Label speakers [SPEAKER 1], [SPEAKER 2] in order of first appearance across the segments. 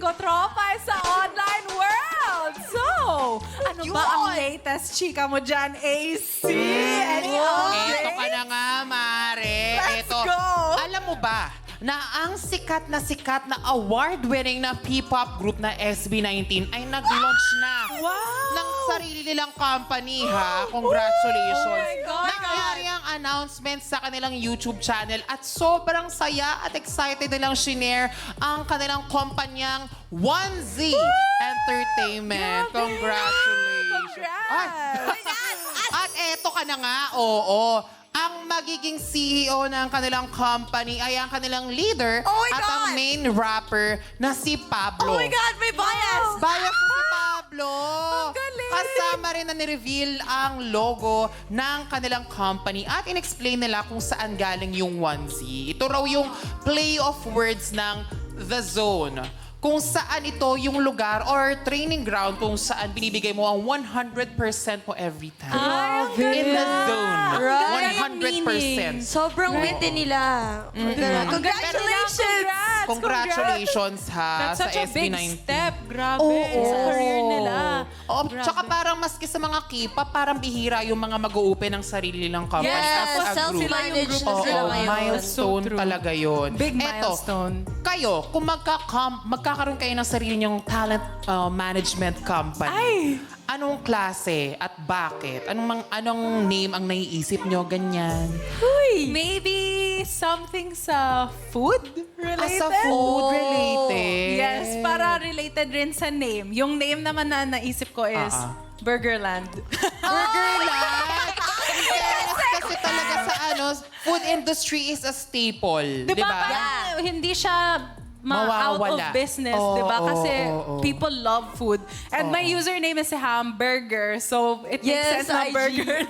[SPEAKER 1] ko, tropa, sa online world. So, ano ba ang latest chika mo dyan, AC? Any update?
[SPEAKER 2] Eto ka na nga, Mare.
[SPEAKER 1] Let's
[SPEAKER 2] Eto.
[SPEAKER 1] go!
[SPEAKER 2] Alam mo ba na ang sikat na award-winning na P-pop group na SB19 ay nag-launch na ng sarili nilang company, ha? Congratulations.
[SPEAKER 1] Oh my God.
[SPEAKER 2] Nangyari ang announcement sa kanilang YouTube channel at sobrang saya at excited nilang shinare ang kanilang kumpanyang 1Z Entertainment. Congratulations.
[SPEAKER 1] Congrats!
[SPEAKER 2] At eto ka na nga, oo. Ang magiging CEO ng kanilang company ay ang kanilang leader
[SPEAKER 3] Oh my
[SPEAKER 2] at ang
[SPEAKER 3] God!
[SPEAKER 2] main rapper na si Pablo.
[SPEAKER 3] Oh my God, may bias!
[SPEAKER 2] Bias na si Pablo!
[SPEAKER 1] Ang galing!
[SPEAKER 2] Kasama rin na nireveal ang logo ng kanilang company at in-explain nila kung saan galing yung 1Z. Ito raw yung play of words ng The Zone. Kung saan ito yung lugar or training ground kung saan binibigay mo ang 100% mo every time.
[SPEAKER 1] Ay, ang
[SPEAKER 2] In the
[SPEAKER 1] ganda.
[SPEAKER 2] zone.
[SPEAKER 3] Right.
[SPEAKER 2] 100%.
[SPEAKER 3] Sobrang witty nila. Congratulations!
[SPEAKER 2] Congratulations ha
[SPEAKER 1] That's
[SPEAKER 2] sa
[SPEAKER 1] such a big
[SPEAKER 2] SB19.
[SPEAKER 1] step. Grabe.
[SPEAKER 2] Oo.
[SPEAKER 1] Sa career nila.
[SPEAKER 2] Oo, tsaka parang maski sa mga K-pop, parang bihira yung mga mag-o-open ng sarili nilang company
[SPEAKER 1] Yes,
[SPEAKER 2] as
[SPEAKER 3] Tapos
[SPEAKER 2] a group.
[SPEAKER 3] self-managed na
[SPEAKER 2] Oo,
[SPEAKER 3] sila ngayon.
[SPEAKER 2] milestone
[SPEAKER 1] So true.
[SPEAKER 2] talaga yun.
[SPEAKER 1] Big
[SPEAKER 2] Eto,
[SPEAKER 1] milestone.
[SPEAKER 2] kayo, kung magkakaroon kayo ng sarili niyong talent management company,
[SPEAKER 1] Ay!
[SPEAKER 2] anong klase at bakit? Anong name ang naiisip niyo? Ganyan.
[SPEAKER 1] Maybe something sa food related?
[SPEAKER 2] Sa food related.
[SPEAKER 1] Yes, para related rin sa name. Yung name naman na naisip ko is Burgerland.
[SPEAKER 2] Burgerland! Yes, kasi talaga sa food industry is a staple.
[SPEAKER 1] Diba?
[SPEAKER 2] Diba?
[SPEAKER 1] Parang hindi siya out of
[SPEAKER 2] Mawawala.
[SPEAKER 1] business,
[SPEAKER 2] Oo,
[SPEAKER 1] diba? Kasi
[SPEAKER 2] oo.
[SPEAKER 1] people love food. And my username is hamburger. So, it makes
[SPEAKER 3] Yes,
[SPEAKER 1] sense na
[SPEAKER 3] IG.
[SPEAKER 1] burger.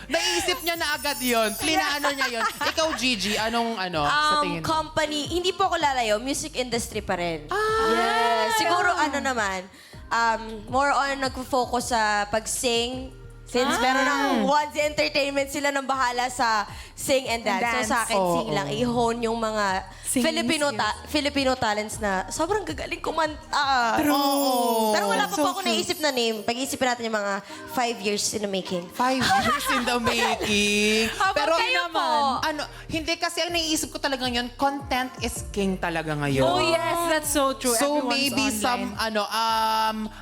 [SPEAKER 2] Naisip niya na agad yun. Plinaano niya yun. Ikaw, Gigi, anong sa tingin mo?
[SPEAKER 3] Company, hindi po ako lalayo, music industry pa rin. Yes. Siguro naman, more on nagpo-focus sa pag-sing. Since meron ng One's Entertainment, sila nang bahala sa sing and dance. So sa akin, sing lang. I-hone yung mga
[SPEAKER 1] Singing
[SPEAKER 3] Filipino talents na sobrang gagaling kumanta.
[SPEAKER 2] Oo.
[SPEAKER 3] Pero wala pa
[SPEAKER 2] So
[SPEAKER 3] po ako naisip na name. Pag-iisipin natin yung mga 5 years in the making.
[SPEAKER 2] 5 years in the making.
[SPEAKER 1] How about kayo po?
[SPEAKER 2] Hindi kasi ang naiisip ko talaga yun, content is king talaga ngayon.
[SPEAKER 1] Oh yes, that's so true.
[SPEAKER 2] So
[SPEAKER 1] Everyone's
[SPEAKER 2] maybe
[SPEAKER 1] online.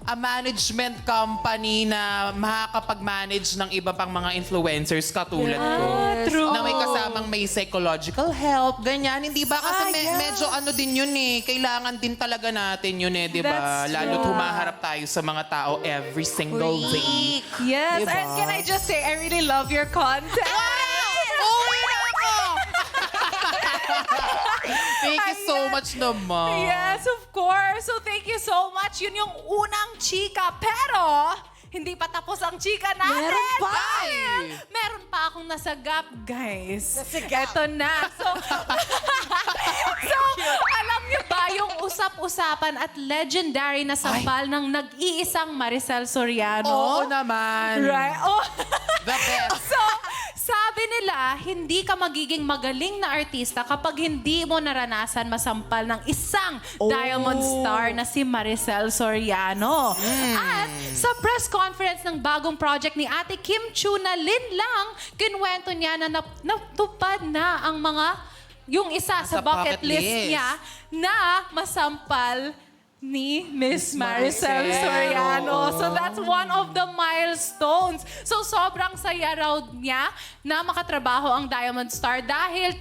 [SPEAKER 2] a management company na makakapag-manage ng iba pang mga influencers katulad ko.
[SPEAKER 1] True.
[SPEAKER 2] Na may kasamang may psychological help, ganyan. Hindi ba? Kasi medyo din yun eh. Kailangan din talaga natin yun eh, di ba?
[SPEAKER 1] That's
[SPEAKER 2] Lalo't
[SPEAKER 1] true.
[SPEAKER 2] humaharap tayo sa mga tao every single day.
[SPEAKER 1] Yes,
[SPEAKER 2] Diba?
[SPEAKER 1] and can I just say, I really love your content.
[SPEAKER 2] Uwi na ako! Thank you so much naman.
[SPEAKER 1] Yes, of course. So thank you so much. Yun yung unang chika. Pero, hindi pa tapos ang chika natin.
[SPEAKER 3] Meron pa!
[SPEAKER 1] Dahil meron pa akong nasagap, guys.
[SPEAKER 3] Nasagap.
[SPEAKER 1] Ito na. So, alam niyo ba yung usap-usapan at legendary na sampal ng nag-iisang Maricel Soriano?
[SPEAKER 2] Oo naman.
[SPEAKER 1] Right? Oh.
[SPEAKER 2] The best.
[SPEAKER 1] So, sabi nila, hindi ka magiging magaling na artista kapag hindi mo naranasan masampal ng isang Diamond Star na si Maricel Soriano. At sa press conference ng bagong project ni Ate Kim Chiu na Lin Lang, kinwento niya na natupad na ang yung isa sa bucket list niya na masampal ni Miss Maricel Soriano. So that's one of the milestones. So sobrang saya raw niya na makatrabaho ang Diamond Star dahil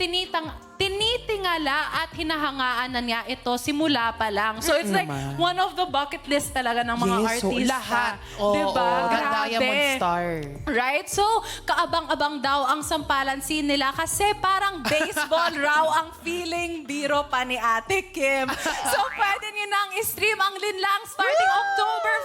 [SPEAKER 1] tinitingala at hinahangaan na niya ito simula pa lang. So it's like one of the bucket list talaga ng mga artista.
[SPEAKER 2] Lahat.
[SPEAKER 1] Diba? Grabe.
[SPEAKER 2] Diamond Star.
[SPEAKER 1] Right? So, kaabang-abang daw ang sampalan scene nila kasi parang baseball raw ang feeling biro pa ni Ate Kim. So, pwede nyo nang i-stream ang Linlang starting October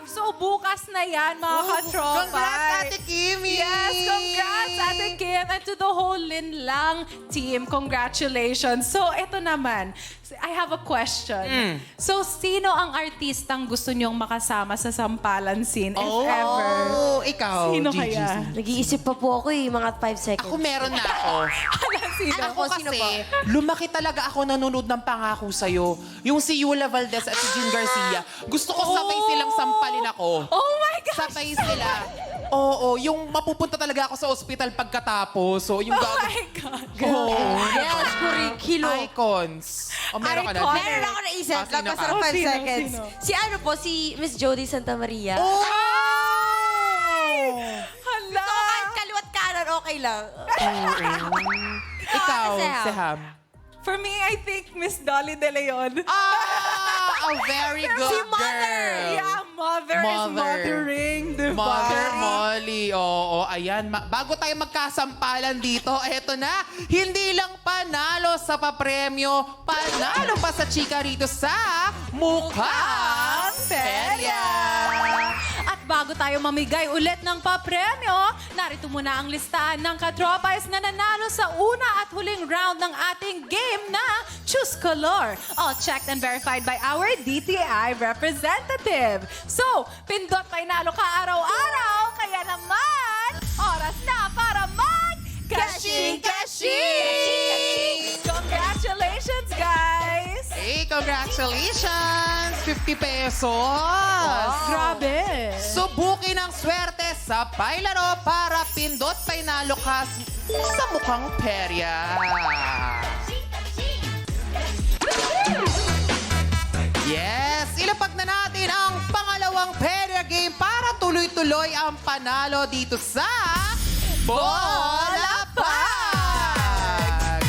[SPEAKER 1] 5. So, bukas na yan, mga katropa.
[SPEAKER 2] Congrats, Ate Kimi!
[SPEAKER 1] Yes, congrats, Ate Kim. And to the whole Linlang team, congratulations. So, ito naman. I have a question. So, sino ang artistang gusto niyong makasama sa sampalan scene, if ever?
[SPEAKER 2] Ikaw,
[SPEAKER 1] Sino
[SPEAKER 2] Gigi.
[SPEAKER 1] kaya?
[SPEAKER 3] Nag-iisip pa po ako mga 5 seconds.
[SPEAKER 2] Ako meron na ako.
[SPEAKER 1] Sino?
[SPEAKER 2] Ako
[SPEAKER 3] Sino
[SPEAKER 2] kasi,
[SPEAKER 3] po?
[SPEAKER 2] lumaki talaga ako nanonood ng Pangako Sa'yo. Yung si Yula Valdez at si Jean Garcia. Gusto ko sabay silang sampalin ako.
[SPEAKER 1] Oh my gosh!
[SPEAKER 2] Sabay sila. Oo, yung mapupunta talaga ako sa ospital pagkatapos. So, yung
[SPEAKER 1] Oh my God!
[SPEAKER 3] Yes, kurikilo.
[SPEAKER 2] Icons. O, meron ka na.
[SPEAKER 1] Icon.
[SPEAKER 3] Meron ako naisip.
[SPEAKER 2] Sino
[SPEAKER 3] Lagpas
[SPEAKER 2] ka?
[SPEAKER 3] na 5
[SPEAKER 1] Sino,
[SPEAKER 3] seconds.
[SPEAKER 1] sino?
[SPEAKER 3] Si ano po, si Miss Jody Santa Maria.
[SPEAKER 2] Oh!
[SPEAKER 1] Hala!
[SPEAKER 3] So, kahit kaliwat kanan, okay lang.
[SPEAKER 2] Ikaw,
[SPEAKER 3] si Ham.
[SPEAKER 2] si Ham.
[SPEAKER 1] For me, I think Miss Dolly De Leon.
[SPEAKER 2] A very good
[SPEAKER 3] Si Mother.
[SPEAKER 2] girl.
[SPEAKER 1] Yeah, mother is
[SPEAKER 2] Mother.
[SPEAKER 1] mothering, diba?
[SPEAKER 2] Mother Molly. Oo, ayan. Bago tayo magkasampalan dito, eto na. Hindi lang panalo sa papremyo, panalo pa sa chika rito sa Mukhang Perya.
[SPEAKER 1] At bago tayo mamigay ulit ng papremyo, narito muna ang listahan ng katropais na nanalo sa una at huling round ng ating game na Choose Color. All checked and verified by our DTI representative. So, pindot panalo ka araw-araw, kaya naman, oras na para mag-cashing! Congratulations, guys!
[SPEAKER 2] Hey, congratulations! 50 pesos!
[SPEAKER 1] Grabe!
[SPEAKER 2] Subukin ang swerte sa pailaro para pindot panalo ka sa Mukhang Perya. Yes! Ilapag na natin ang pangalawang Perya game para tuloy-tuloy ang panalo dito sa Bola Pag!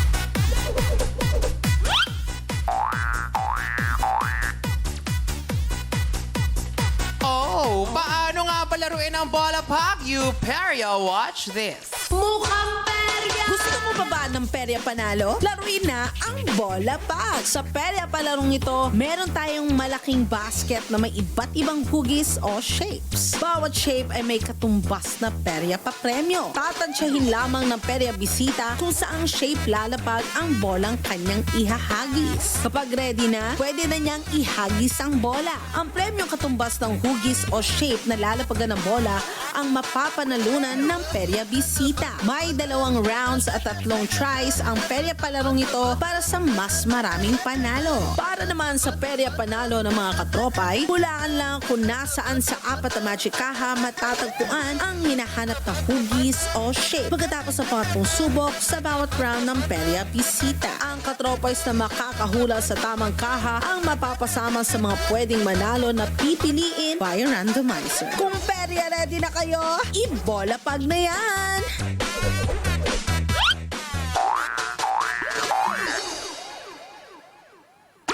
[SPEAKER 2] Oh, paano nga ba laruin ang Bola Pag? You Perya, watch this.
[SPEAKER 4] Mukhang perya! Gusto mo ba ba ng perya panalo? Laruin na ang bola pag. Sa perya palarong ito, meron tayong malaking basket na may iba't ibang hugis o shapes. Bawat shape ay may katumbas na perya pa premyo. Tatansyahin lamang ng perya bisita kung saang shape lalapag ang bolang kanyang ihahagis. Kapag ready na, pwede na niyang ihagis ang bola. Ang premyong katumbas ng hugis o shape na lalapagan ng bola ang mapapanalunan ng perya bisita. May 2 rounds at 3 tries ang perya palarong ito para sa mas maraming panalo. Para naman sa perya panalo ng mga katropay, hulaan lang kung nasaan sa 4 na magic kaha matatagpuan ang hinahanap na hugis o shape. Pagkatapos ng pangatlong subok sa bawat round ng perya bisita, ang katropays na makakahula sa tamang kaha ang mapapasama sa mga pwedeng manalo na pipiliin by randomizer. Kung perya ready na kayo, ibola pag na yan!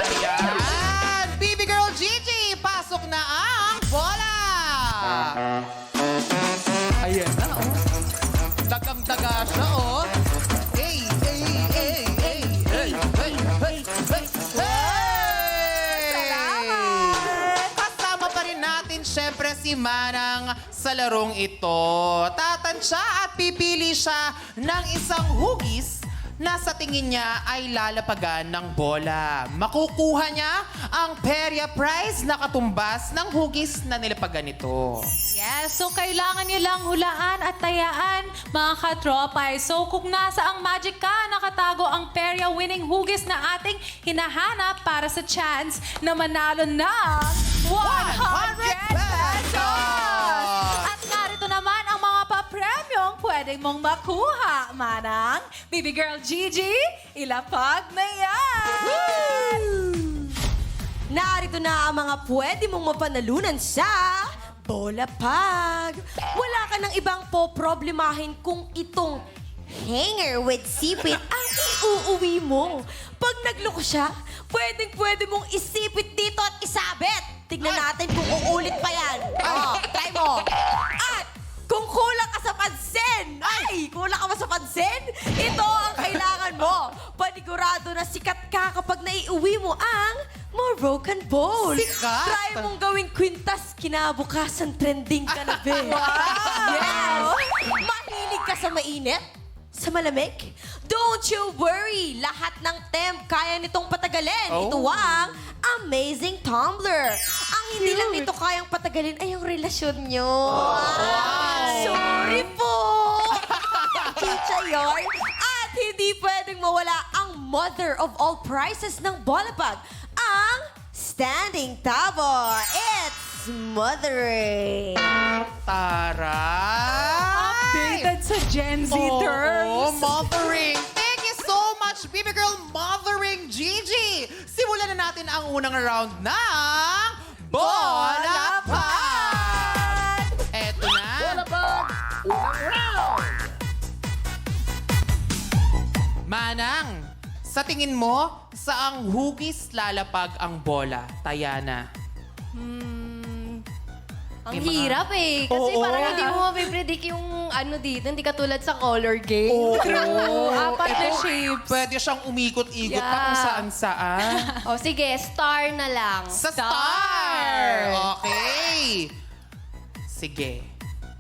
[SPEAKER 2] Ayan! Baby girl Gigi, pasok na ang bola! Ayan na, oh. Dagang-daga siya, oh. Hey, hey, hey, hey, hey, hey, hey, hey, hey!
[SPEAKER 1] Salamat!
[SPEAKER 2] Kasama pa rin natin, syempre, si Manang sa larong ito. Tatansya at pipili siya ng isang hugis na sa tingin niya ay lalapagan ng bola. Makukuha niya ang Perya Prize na katumbas ng hugis na nilapagan nito.
[SPEAKER 1] Yes, so kailangan niyo lang hulaan at tayaan, mga katropay. So kung nasa ang magic ka, nakatago ang perya winning hugis na ating hinahanap para sa chance na manalo ng 100 pesos! At narito naman ang mga papremyong pwede mong makuha, Manang. Baby girl Gigi, ilapag na yan!
[SPEAKER 3] Narito na ang mga pwede mong mapanalunan sa Bola Pag. Wala ka ng ibang poproblemahin kung itong hanger with sipit ang iuuwi mo. Pag nagloko siya, pwedeng-pwede mong isipit dito at isabit. Tignan natin kung uulit pa yan. Oh, try mo. At kung kulang ka sa pansin, kulang ka ba sa pansin? Ito ang kailangan mo. Panigurado na sikat ka kapag naiuwi mo ang Moroccan Bowl.
[SPEAKER 2] Sikat?
[SPEAKER 3] Try mong gawing kwintas, kinabukasan trending ka na, be. Yes! Mahilig ka sa mainit? Sa malamig? Don't you worry! Lahat ng temp kaya nitong patagalin.
[SPEAKER 2] Oh.
[SPEAKER 3] Ito ang Amazing Tumbler. Ang hindi lang nito kayang patagalin ay yung relasyon nyo. Sorry po! Chicha yarn. At hindi pwedeng mawala ang mother of all prizes ng Bolapag, ang Standing Tabo. It's mothering.
[SPEAKER 2] Taray!
[SPEAKER 1] Updated sa Gen Z
[SPEAKER 2] Oo,
[SPEAKER 1] terms.
[SPEAKER 2] mothering. Thank you so much, Baby Girl Mothering Gigi. Simulan na natin ang unang round ng Bola Pag! Eto na. Bola Pag! Unang round! Manang, sa tingin mo, saang hugis lalapag ang bola, Tayana?
[SPEAKER 5] Ang
[SPEAKER 2] May mga-
[SPEAKER 5] hirap eh. Kasi
[SPEAKER 2] Oo.
[SPEAKER 5] parang hindi mo mapipredict yung ano dito. Hindi katulad sa color game.
[SPEAKER 2] Oo.
[SPEAKER 1] Apat na
[SPEAKER 2] Ito,
[SPEAKER 1] shapes.
[SPEAKER 2] Pwede siyang umikot-ikot pa kung
[SPEAKER 5] Yeah.
[SPEAKER 2] saan-saan.
[SPEAKER 5] O sige, star na lang.
[SPEAKER 2] Sa star! Okay. Sige.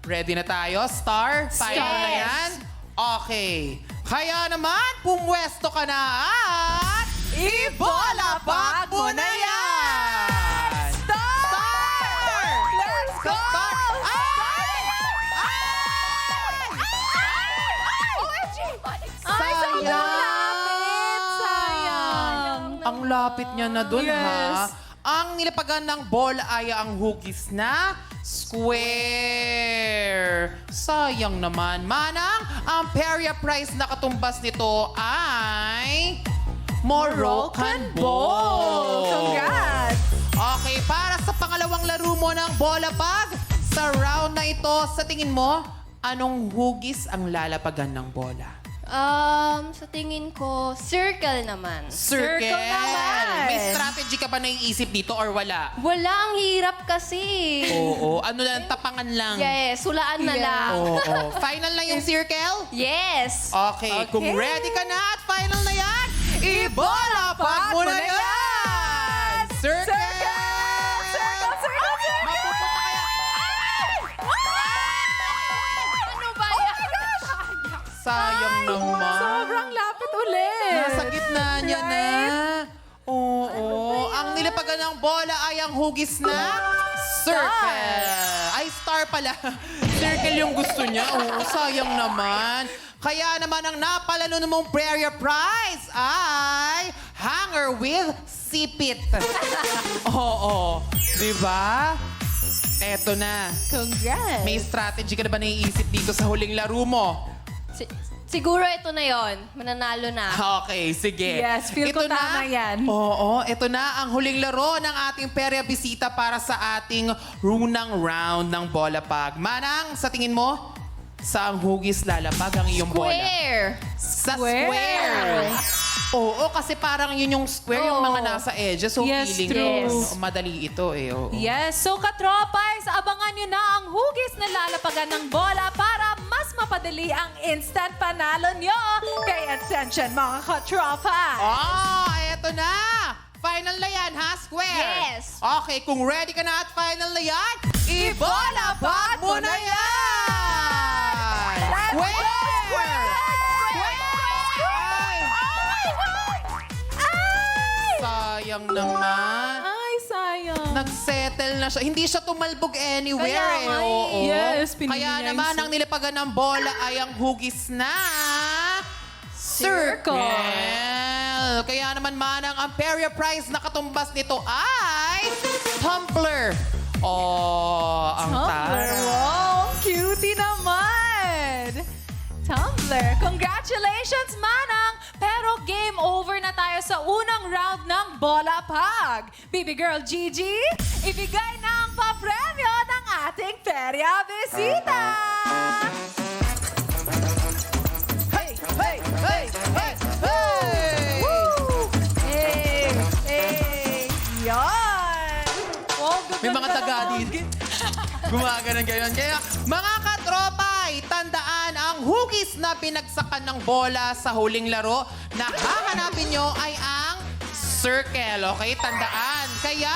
[SPEAKER 2] Ready na tayo? Star? Final na
[SPEAKER 5] Yes.
[SPEAKER 2] yan? Okay. Kaya naman, pumwesto ka na at ibolapag mo na yan! Star!
[SPEAKER 1] Let's go!
[SPEAKER 2] Star! Ay!
[SPEAKER 1] Sayang.
[SPEAKER 2] Ang lapit niya na dun,
[SPEAKER 1] Yes.
[SPEAKER 2] ha? Ang nilapagan ng bola ay ang hugis na square. Sayang naman. Manang, ang Peria prize na katumbas nito ay Moroccan ball.
[SPEAKER 1] Congrats!
[SPEAKER 2] Okay, para sa pangalawang laro mo ng bola pag, sa round na ito, sa tingin mo, anong hugis ang lalapagan ng bola?
[SPEAKER 5] Sa tingin ko, circle naman.
[SPEAKER 2] Circle.
[SPEAKER 1] naman.
[SPEAKER 2] May strategy ka ba naiisip dito or wala?
[SPEAKER 5] Wala, ang hirap kasi.
[SPEAKER 2] Oo. Ano lang, tapangan lang.
[SPEAKER 5] Yes, hulaan na lang.
[SPEAKER 2] Oo. Final na yung circle?
[SPEAKER 5] Yes.
[SPEAKER 2] Okay. Kung ready ka na at final na yan, ibolapag mo na yan! Circle! Mapupunta kaya.
[SPEAKER 5] Ano ba yan?
[SPEAKER 2] Sayang naman.
[SPEAKER 1] Sobrang lapit ulit.
[SPEAKER 2] Nasa gitna niya na. Oo. Ang nilapagan ng bola ay ang hugis na circle. Ay, star pala. Circle yung gusto niya. Oo, sayang naman. Kaya naman ang napalalo mong Prayer Prize ay hanger with sipit. Oo. Diba? Eto na.
[SPEAKER 1] Congrats!
[SPEAKER 2] May strategy ka na ba naiisip dito sa huling laro mo?
[SPEAKER 5] Siguro ito na yon. Mananalo na.
[SPEAKER 2] Okay, sige.
[SPEAKER 1] Yes, feel ko tama yan.
[SPEAKER 2] Oo, ito na ang huling laro ng ating Perya Bisita para sa ating runang round ng bola pag. Manang, sa tingin mo, saang hugis lalapag ang iyong bola?
[SPEAKER 5] Square.
[SPEAKER 2] Sa
[SPEAKER 1] Square.
[SPEAKER 2] square. Oo, kasi parang yun yung square, yung mga
[SPEAKER 5] Oo.
[SPEAKER 2] nasa edges. So,
[SPEAKER 1] Yes,
[SPEAKER 2] feeling
[SPEAKER 1] true.
[SPEAKER 2] ko, madali ito eh. Oo.
[SPEAKER 1] Yes, so katropais, abangan nyo na ang hugis na lalapagan ng bola para mas mapadali ang instant panalo nyo. Kaya attention mga katropa!
[SPEAKER 2] Eto na! Final na yan, ha? Square!
[SPEAKER 5] Yes.
[SPEAKER 2] Okay, kung ready ka na at final na yan, ibolapag mo na yan! Square! Sayang naman.
[SPEAKER 1] Ay, sayang.
[SPEAKER 2] Nagsettle na siya. Hindi siya tumalbog anywhere
[SPEAKER 5] Kaya
[SPEAKER 2] eh.
[SPEAKER 5] nga eh.
[SPEAKER 2] Oo.
[SPEAKER 1] Yes, pinili
[SPEAKER 2] Kaya
[SPEAKER 1] niya
[SPEAKER 2] naman,
[SPEAKER 1] yung
[SPEAKER 2] ang nilapagan ng bola ay ang hugis na circle. Kaya naman, Manang, ang Peria Prize na katumbas nito ay tumbler. Oh, ang
[SPEAKER 1] Tumblr.
[SPEAKER 2] tara.
[SPEAKER 1] Wow, cutie naman! Tumblr. Congratulations, Manang! Pero game over na tayo sa unang round ng Bola Pag. Baby girl Gigi, ibigay na ang papremyo ng ating Perya Bisita!
[SPEAKER 2] Hey, hey, hey, hey, hey!
[SPEAKER 1] Woo! Hey! Hey! Yan! Oh,
[SPEAKER 2] May mga taga dito. Gumaganon gayon. Kaya, mga katropay, tandaan ang hugis na pinagsakan ng bola sa huling laro na hahanapin nyo ay ang circle. Okay, tandaan. Kaya,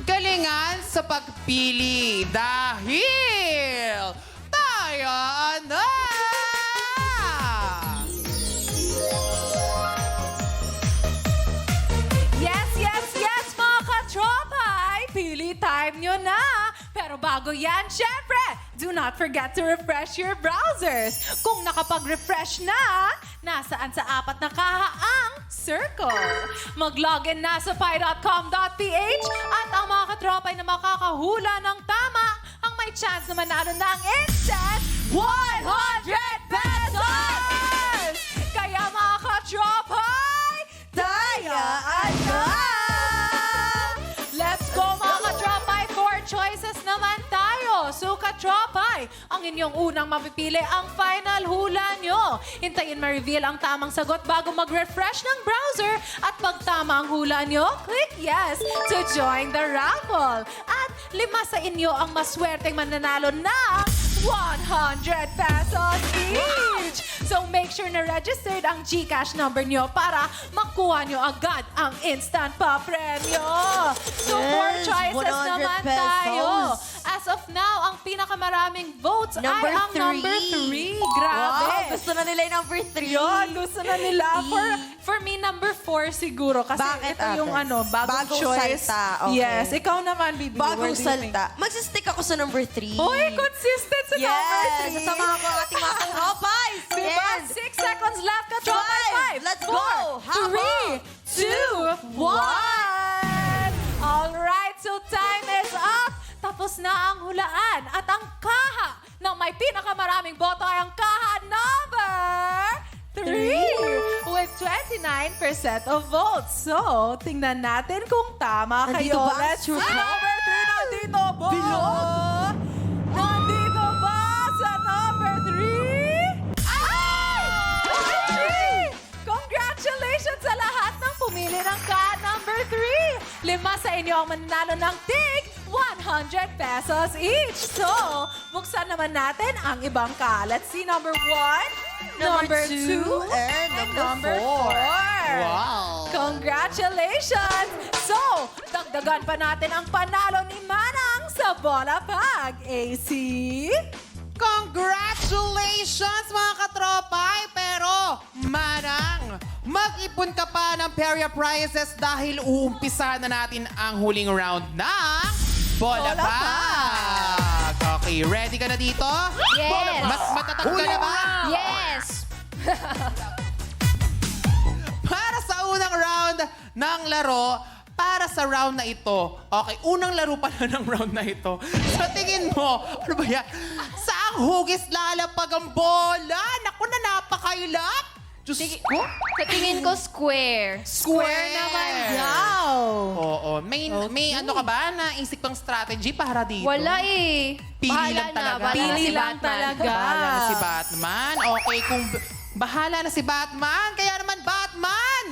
[SPEAKER 2] galingan sa pagpili dahil tayo na!
[SPEAKER 1] nyo na. Pero bago yan, syempre, do not forget to refresh your browsers. Kung nakapag-refresh na, nasaan sa apat na kaha ang circle. Mag-login na sa pi.com.ph at ang mga katropay na makakahula ng tama ang may chance na manalo ng instant 100 pesos! Kaya mga katropay,
[SPEAKER 3] Tayaan na!
[SPEAKER 1] let's go mga katropay! 4 choices naman tayo. So katropay, ang inyong unang mapipili ang final hula nyo. Hintayin ma-reveal ang tamang sagot bago mag-refresh ng browser. At pag tama ang hula nyo, click yes to join the raffle. At 5 sa inyo ang maswerteng mananalo ng 100 pesos each. So make sure na registered ang GCash number nyo para makuha nyo agad ang instant pa premyo. So 4
[SPEAKER 3] Yes,
[SPEAKER 1] choices
[SPEAKER 3] 100
[SPEAKER 1] naman
[SPEAKER 3] pesos.
[SPEAKER 1] tayo. As of now, ang pinakamaraming votes
[SPEAKER 3] Number
[SPEAKER 1] ay ang number 3. Grabe.
[SPEAKER 3] Wow, gusto na nila yung number 3.
[SPEAKER 1] Yun, gusto na nila. For me, number 4 siguro. Kasi
[SPEAKER 3] Bakit,
[SPEAKER 1] ito yung
[SPEAKER 3] ate?
[SPEAKER 1] bagong
[SPEAKER 3] Bagong
[SPEAKER 1] choice.
[SPEAKER 3] salta, okay.
[SPEAKER 1] Yes, ikaw naman, Bibi.
[SPEAKER 3] Bagong
[SPEAKER 1] Where do you think?
[SPEAKER 3] salta. Magsistick ako sa number 3.
[SPEAKER 1] Uy, consistent sa number 3.
[SPEAKER 3] Sasamahan ko ang ating mga katropay.
[SPEAKER 1] Diba? 6 seconds left, katropay. 5,
[SPEAKER 3] Let's go.
[SPEAKER 1] 4, 3, 2, 1. Alright, so time is up. Tapos na ang hulaan. At ang kaha na may pinakamaraming boto ay ang kaha number 3 with 29% of votes. So, tingnan natin kung tama
[SPEAKER 3] Nandito
[SPEAKER 1] kayo.
[SPEAKER 3] ba?
[SPEAKER 1] Let's
[SPEAKER 3] Sure
[SPEAKER 1] see.
[SPEAKER 3] ka?
[SPEAKER 1] Number 3, nandito ba?
[SPEAKER 3] Bilog?
[SPEAKER 1] Nandito ba sa number 3? Ay! Congratulations sa lahat ng pumili ng ka number 3. 5 sa inyo ang mananalo ng tig 100 pesos each. So, buksan naman natin ang ibang ka. Let's see, number 1, number 2,
[SPEAKER 3] and number 4.
[SPEAKER 2] Wow!
[SPEAKER 1] Congratulations! So, dagdagan pa natin ang panalo ni Manang sa Bola Pag. AC?
[SPEAKER 2] Congratulations mga katropay! Pero, Manang, mag-ipon ka pa ng Peria prizes dahil uumpisa na natin ang huling round ng Bola
[SPEAKER 1] Bola
[SPEAKER 2] Bag! Okay, ready ka na dito?
[SPEAKER 5] Yes.
[SPEAKER 2] Mas matatag ka na ba?
[SPEAKER 5] Yes!
[SPEAKER 2] Para sa unang round ng laro, para sa round na ito, okay, unang laro pala ng round na ito. Sa tingin mo, ano ba yan? Saang hugis lalapag ang bola? Naku na, napakailap! Diyos ko.
[SPEAKER 5] Sa tingin ko, square.
[SPEAKER 2] Square
[SPEAKER 1] naman daw.
[SPEAKER 2] Oo. May ano ka ba? Naisip pang strategy para dito?
[SPEAKER 5] Wala eh.
[SPEAKER 2] Pili lang talaga.
[SPEAKER 5] Bahala
[SPEAKER 1] Pili
[SPEAKER 5] si
[SPEAKER 1] lang
[SPEAKER 5] Batman.
[SPEAKER 1] talaga.
[SPEAKER 2] Bahala na si Batman. Okay, kung bahala na si Batman, kaya naman Batman!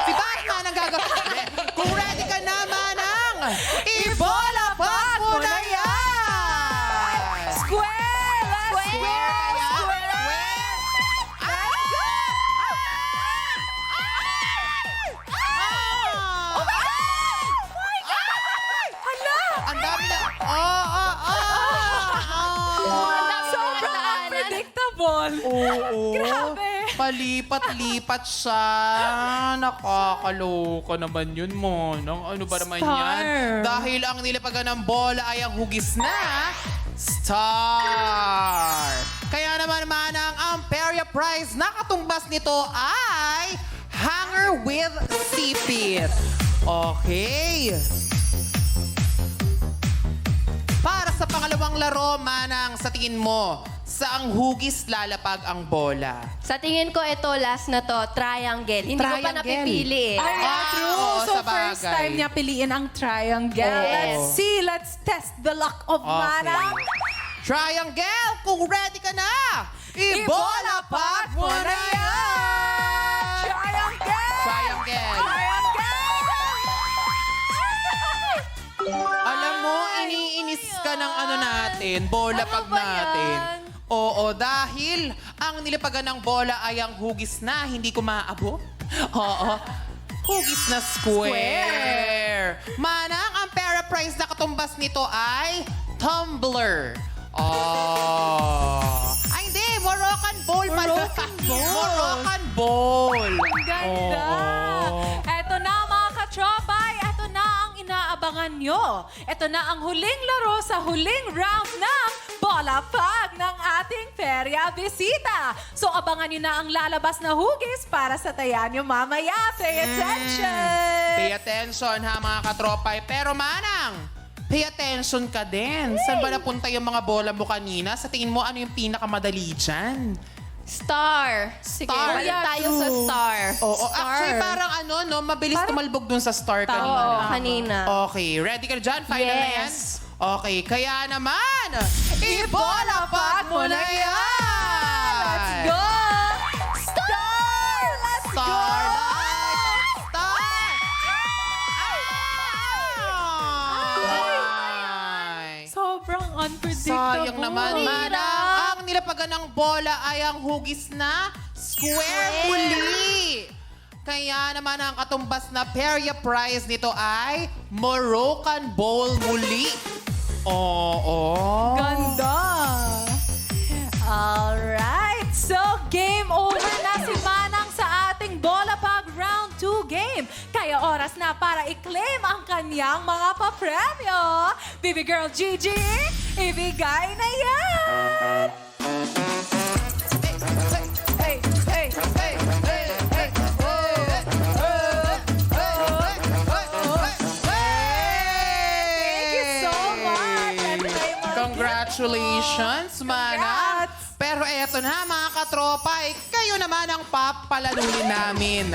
[SPEAKER 2] Si Batman ang gagawin. Kung ready ka na, Manang, ibola pa mo na yan!
[SPEAKER 1] Square! Let's
[SPEAKER 2] Square kaya? Square! Ang dami na...
[SPEAKER 1] Sobrang unpredictable.
[SPEAKER 2] Oo.
[SPEAKER 1] Grabe.
[SPEAKER 2] Palipat-lipat siya. Nakakaloka naman yun mo. Ano ba naman
[SPEAKER 1] Star.
[SPEAKER 2] yan? Dahil ang nilapagan ng bola ay ang hugis na star. Kaya naman Manang, ang Peria Prize na katumbas nito ay hanger with sipit. Okay. Para sa pangalawang laro, Manang, sa tingin mo, saang hugis lalapag ang bola?
[SPEAKER 5] Sa tingin ko, ito, last na to, triangle. Hindi ko pa
[SPEAKER 2] Triangle.
[SPEAKER 5] napipili eh.
[SPEAKER 1] Ay, true.
[SPEAKER 2] oo,
[SPEAKER 1] So,
[SPEAKER 2] sa bagay.
[SPEAKER 1] first time niya piliin ang triangle.
[SPEAKER 5] Yes.
[SPEAKER 1] Let's see. Let's test the luck of Manang.
[SPEAKER 2] Triangle, kung ready ka na, ibola pa mo na yan!
[SPEAKER 1] Triangle!
[SPEAKER 2] Triangle. Alam mo, iniinis ka ng ano natin, bola pag
[SPEAKER 5] ba
[SPEAKER 2] natin.
[SPEAKER 5] yan?
[SPEAKER 2] Oo, dahil ang nilipagan ng bola ay ang hugis na, hindi ko maaabot. Oo. Hugis na square. Manang, ang Peria Prize na katumbas nito ay tumbler. Oh. Ay, hindi. Moroccan bowl pa.
[SPEAKER 1] Moroccan bowl.
[SPEAKER 2] Moroccan bowl.
[SPEAKER 1] Ang ganda.
[SPEAKER 2] Oo.
[SPEAKER 1] Eto na mga katropay. Eto na ang inaabangan abangan nyo. Ito na ang huling laro sa huling round ng Bola Pag ng ating Perya Bisita. So abangan nyo na ang lalabas na hugis para sa taya nyo mamaya. Pay attention!
[SPEAKER 2] Pay attention ha mga katropay. Pero Manang, pay attention ka din. Saan ba napunta yung mga bola mo kanina? Sa tingin mo, ano yung pinakamadali dyan?
[SPEAKER 5] Star. Sige,
[SPEAKER 2] Star.
[SPEAKER 5] balik tayo sa star.
[SPEAKER 2] Oo, actually parang mabilis tumalbog dun sa star kanina.
[SPEAKER 5] Oo, kanina.
[SPEAKER 2] Okay, ready ka na dyan? Final na yan?
[SPEAKER 5] Yes.
[SPEAKER 2] Okay, kaya naman, ibola pag mo na yan!
[SPEAKER 1] Let's go!
[SPEAKER 5] Star! Let's
[SPEAKER 2] Star! Star! Ay!
[SPEAKER 1] Sobrang unpredictable.
[SPEAKER 2] Sayang naman, Manang. Ang nilapagan ng bola ay ang hugis na square muli. Kaya naman ang katumbas na Perya prize nito ay Moroccan Bowl muli. Oo.
[SPEAKER 1] Ganda! Alright, so game over na si Manang sa ating Bola Pag Round 2 game. Kaya oras na para i-claim ang kanyang mga papremyo. Baby girl Gigi, ibigay na yan! Hey, hey, hey, hey, hey, Thank you so much! Ito na yung mga
[SPEAKER 2] Congratulations, Manang.
[SPEAKER 1] Congrats!
[SPEAKER 2] Pero eto na mga katropa, kayo naman ang papalanunin namin.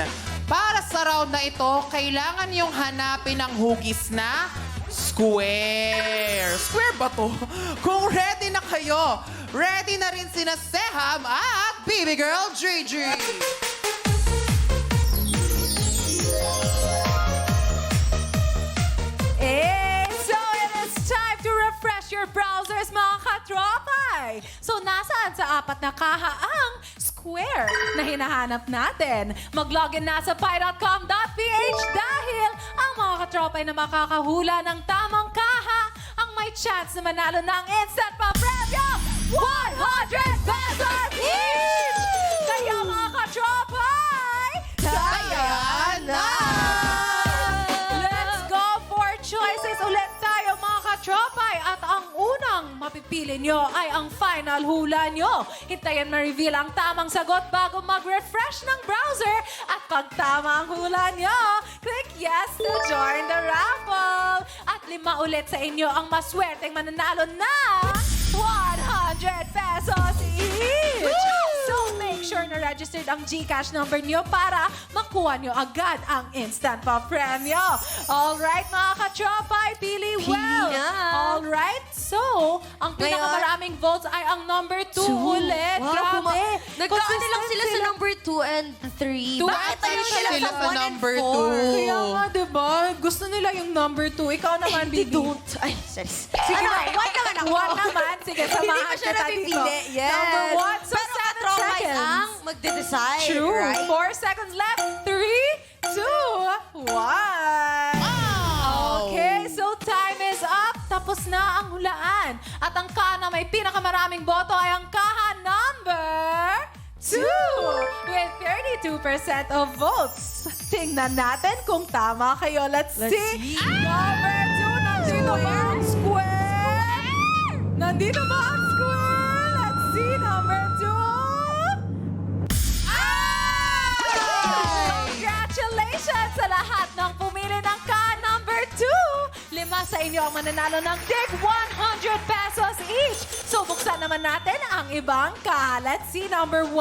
[SPEAKER 2] Para sa round na ito, kailangan yung hanapin ang hugis na square. Square ba to? Kung ready na kayo, ready na rin sina Seham at Baby Girl Gigi.
[SPEAKER 1] So it is time to refresh your browsers, mga katropay! So nasaan sa apat na kaha ang square na hinahanap natin? Mag-login na sa pi.com.ph dahil ang mga katropay na makakahula ng tamang kaha ang may chance na manalo ng instant pa-premyo 100 pesos each! Kaya mga katropay, kaya na! Let's go for choices ulit tayo mga katropay. At ang unang mapipili nyo ay ang final hula nyo. Hintayin ma-reveal ang tamang sagot bago mag-refresh ng browser. At pag tama ang hula nyo, click yes to join the raffle. At 5 ulit sa inyo ang maswerteng mananalo na 100 pesos each. So make sure na registered ang GCash number nyo para makuha nyo agad ang instant pa premyo. Alright mga katropay, pili well.
[SPEAKER 3] na.
[SPEAKER 1] Alright, so ang
[SPEAKER 3] Ngayon,
[SPEAKER 1] pinakamaraming votes ay ang number 2 ulit.
[SPEAKER 3] Wow,
[SPEAKER 1] Grabe.
[SPEAKER 3] Nagkaano lang sila sa number 2 and 3.
[SPEAKER 1] Two
[SPEAKER 3] Bakit
[SPEAKER 1] at
[SPEAKER 3] tayo
[SPEAKER 1] three
[SPEAKER 3] sila
[SPEAKER 2] sila
[SPEAKER 3] sa
[SPEAKER 2] sa
[SPEAKER 3] 1 and
[SPEAKER 2] number
[SPEAKER 3] 4?
[SPEAKER 2] 2?
[SPEAKER 1] Kaya nga, diba? Gusto nila yung number 2. Ikaw naman,
[SPEAKER 3] They
[SPEAKER 1] Bibi.
[SPEAKER 3] don't. Ay, sorry.
[SPEAKER 1] Sige
[SPEAKER 3] Ano,
[SPEAKER 1] na.
[SPEAKER 3] 1 naman ako.
[SPEAKER 1] 1 naman. Sige,
[SPEAKER 3] Hindi
[SPEAKER 1] samahan
[SPEAKER 3] ko siya
[SPEAKER 1] kita dito.
[SPEAKER 3] napipili. Yes.
[SPEAKER 1] Number 1. So,
[SPEAKER 3] Pero
[SPEAKER 1] 7
[SPEAKER 3] katromay
[SPEAKER 1] seconds.
[SPEAKER 3] ang magde-decide,
[SPEAKER 1] True.
[SPEAKER 3] right?
[SPEAKER 1] 4 seconds left. 3, 2, 1. Okay, so time is up. Tapos na ang hulaan. At ang kaha na may pinakamaraming boto ay ang kaha number 2 with 32% of votes. Tingnan natin kung tama kayo. Let's see. Number 2, nandito ba ang square? Nandito ba ang square? Let's see, number 2. Congratulations sa lahat ng pumili ng ka number 2. 5 sa inyo ang mananalo ng tig 100 pesos each. So buksan naman natin ang ibang ka. Let's see, number 1,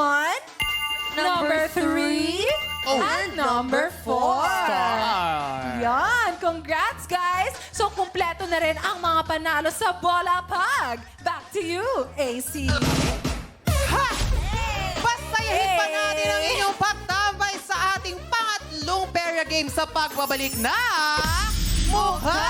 [SPEAKER 1] number 3, and number 4. Yan! Congrats, guys! So, kumpleto na rin ang mga panalo sa Bola Pag. Back to you, AC.
[SPEAKER 2] Ha! Pasayahin pa natin ang inyong pagtambay sa ating pangatlong Perya Game sa pagbabalik na Mukha